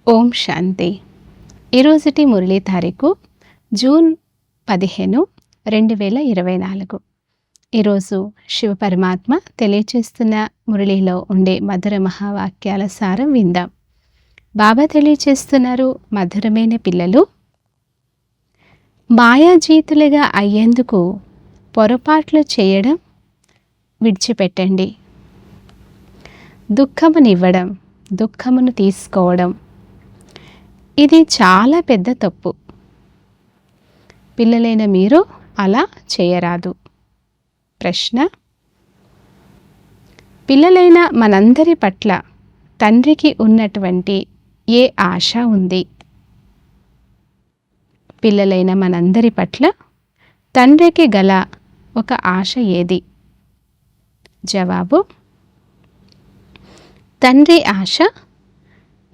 ఓం శాంతి. ఈరోజుటి మురళీ తారీఖు జూన్ 15, 2024. ఈరోజు శివ పరమాత్మ తెలియచేస్తున్న మురళీలో ఉండే మధుర మహావాక్యాల సారం విందాం. బాబా తెలియచేస్తున్నారు, మధురమైన పిల్లలు, మాయాజీతులుగా అయ్యేందుకు పొరపాట్లు చేయడం విడిచిపెట్టండి. దుఃఖమునివ్వడం, దుఃఖమును తీసుకోవడం, ఇది చాలా పెద్ద తప్పు. పిల్లలైన మీరు అలా చేయరాదు. ప్రశ్న: పిల్లలైన మనందరి పట్ల తండ్రికి ఉన్నటువంటి ఏ ఆశ ఉంది? పిల్లలైన మనందరి పట్ల తండ్రికి గల ఒక ఆశ ఏది? జవాబు: తండ్రి ఆశ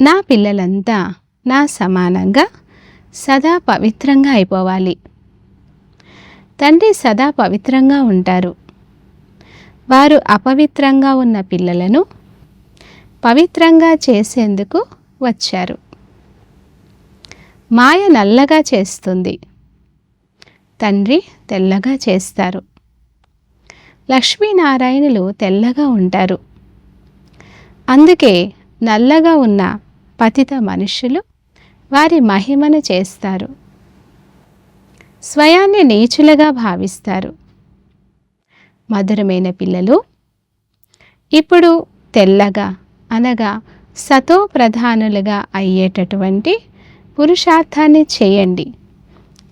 నా పిల్లలంతా నా సమానంగా సదా పవిత్రంగా అయిపోవాలి. తండ్రి సదా పవిత్రంగా ఉంటారు. వారు అపవిత్రంగా ఉన్న పిల్లలను పవిత్రంగా చేసేందుకు వచ్చారు. మాయ నల్లగా చేస్తుంది, తండ్రి తెల్లగా చేస్తారు. లక్ష్మీనారాయణులు తెల్లగా ఉంటారు. అందుకే నల్లగా ఉన్న పతిత మనుషులు వారి మహిమను చేస్తారు. స్వయాన్ని నీచులుగా భావిస్తారు. మధురమైన పిల్లలు, ఇప్పుడు తెల్లగా అనగా సతో ప్రధానులుగా అయ్యేటటువంటి పురుషార్థాన్ని చేయండి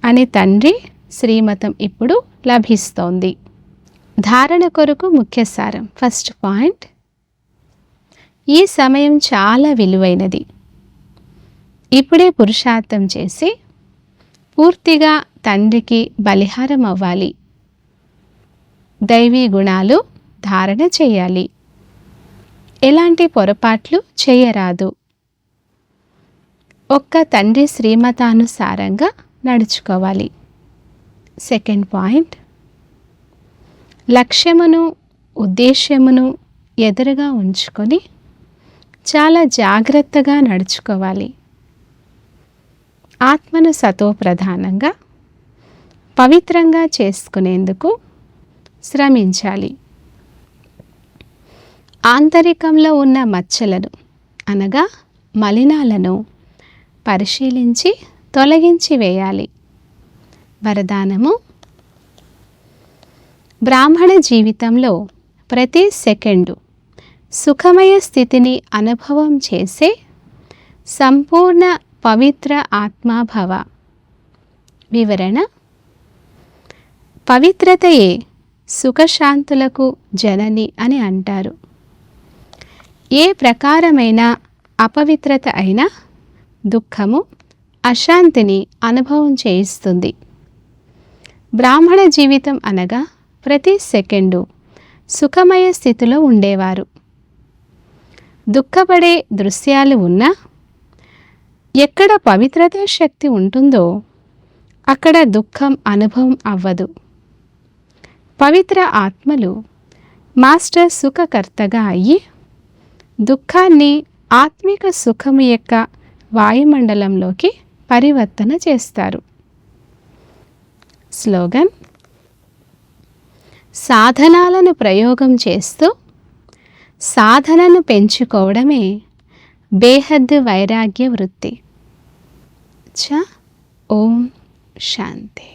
అని తండ్రి శ్రీమతం ఇప్పుడు లభిస్తోంది. ధారణ కొరకు ముఖ్య సారం. ఫస్ట్ పాయింట్: ఈ సమయం చాలా విలువైనది. ఇప్పుడే పురుషార్థం చేసి పూర్తిగా తండ్రికి బలిహారం అవ్వాలి. దైవీ గుణాలు ధారణ చేయాలి. ఎలాంటి పొరపాట్లు చేయరాదు. ఒక్క తండ్రి శ్రీమతానుసారంగా నడుచుకోవాలి. సెకండ్ పాయింట్: లక్ష్యమును ఉద్దేశ్యమును ఎదురుగా ఉంచుకొని చాలా జాగ్రత్తగా నడుచుకోవాలి. ఆత్మను సతో ప్రధానంగా పవిత్రంగా చేసుకునేందుకు శ్రమించాలి. ఆంతరికంలో ఉన్న మచ్చలను అనగా మలినాలను పరిశీలించి తొలగించి వేయాలి. వరదానము: బ్రాహ్మణ జీవితంలో ప్రతి సెకండు సుఖమయ స్థితిని అనుభవం చేసే సంపూర్ణ పవిత్ర ఆత్మాభవ. వివరణ: పవిత్రతయే సుఖశాంతులకు జనని అని అంటారు. ఏ ప్రకారమైన అపవిత్రత అయినా దుఃఖము, అశాంతిని అనుభవం చేయిస్తుంది. బ్రాహ్మణ జీవితం అనగా ప్రతి సెకండు సుఖమయ స్థితిలో ఉండేవారు. దుఃఖపడే దృశ్యాలు ఉన్నా ఎక్కడ పవిత్రతా శక్తి ఉంటుందో అక్కడ దుఃఖం అనుభవం అవ్వదు. పవిత్ర ఆత్మలు మాస్టర్ సుఖకర్తగా అయ్యి దుఃఖాన్ని ఆత్మిక సుఖము యొక్క వాయుమండలంలోకి పరివర్తన చేస్తారు. స్లోగన్: సాధనాలను ప్రయోగం చేస్తూ సాధనను పెంచుకోవడమే బేహద్ వైరాగ్య వృత్తి. ఓం శాంతి.